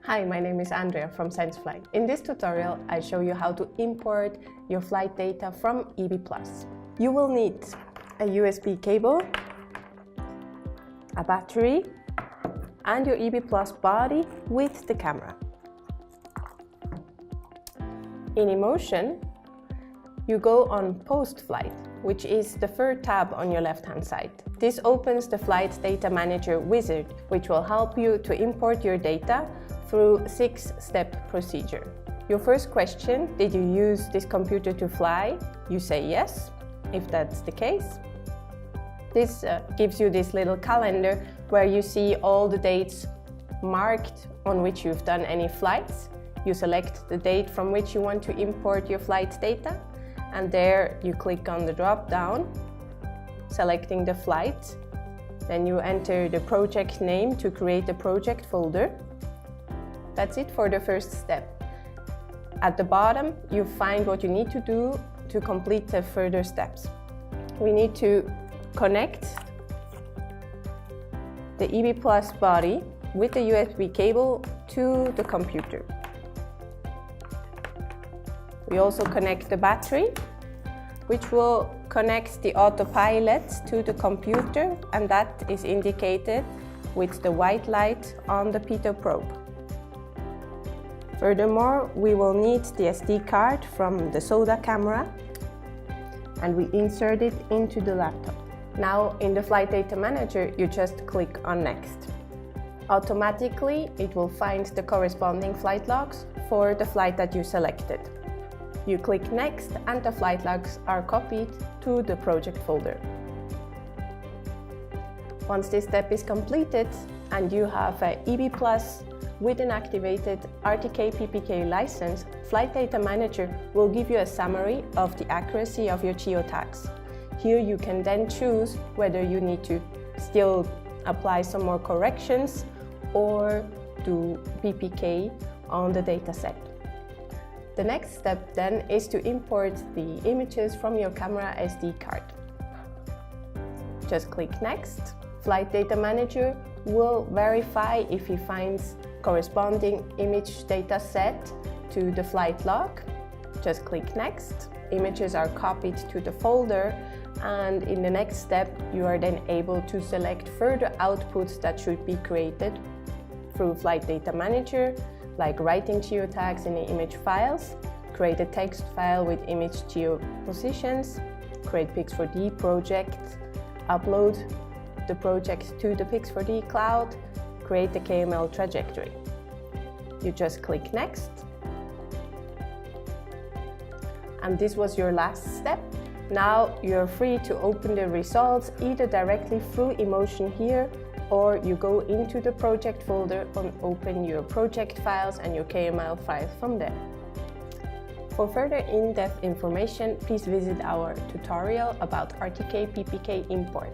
Hi, my name is Andrea from senseFly. In this tutorial, I show you how to import your flight data from eBee+. You will need a USB cable, a battery, and your eBee+ body with the camera. In eMotion, you go on Post-Flight, which is the third tab on your left-hand side. This opens the Flight Data Manager wizard, which will help you to import your data through a 6-step procedure. Your first question, did you use this computer to fly? You say yes, if that's the case. This gives you this little calendar where you see all the dates marked on which you've done any flights. You select the date from which you want to import your flight data, and there you click on the drop-down, selecting the flight. Then you enter the project name to create the project folder. That's it for the first step. At the bottom, you find what you need to do to complete the further steps. We need to connect the eBee+ body with the USB cable to the computer. We also connect the battery, which will connect the autopilot to the computer, and that is indicated with the white light on the pitot probe. Furthermore, we will need the SD card from the SODA camera, and we insert it into the laptop. Now, in the Flight Data Manager, you just click on Next. Automatically, it will find the corresponding flight logs for the flight that you selected. You click Next, and the flight logs are copied to the project folder. Once this step is completed and you have an eBee+ with an activated RTK/PPK license, Flight Data Manager will give you a summary of the accuracy of your geotags. Here you can then choose whether you need to still apply some more corrections or do PPK on the dataset. The next step then is to import the images from your camera SD card. Just click Next. Flight Data Manager will verify if he finds corresponding image data set to the flight log. Just click Next. Images are copied to the folder, and in the next step you are then able to select further outputs that should be created through Flight Data Manager, like writing geotags in the image files, create a text file with image geopositions, create Pix4D project, upload the project to the Pix4D cloud, create the KML trajectory. You just click Next. And this was your last step. Now you're free to open the results either directly through eMotion here, or you go into the project folder and open your project files and your KML files from there. For further in-depth information, please visit our tutorial about RTK/PPK import.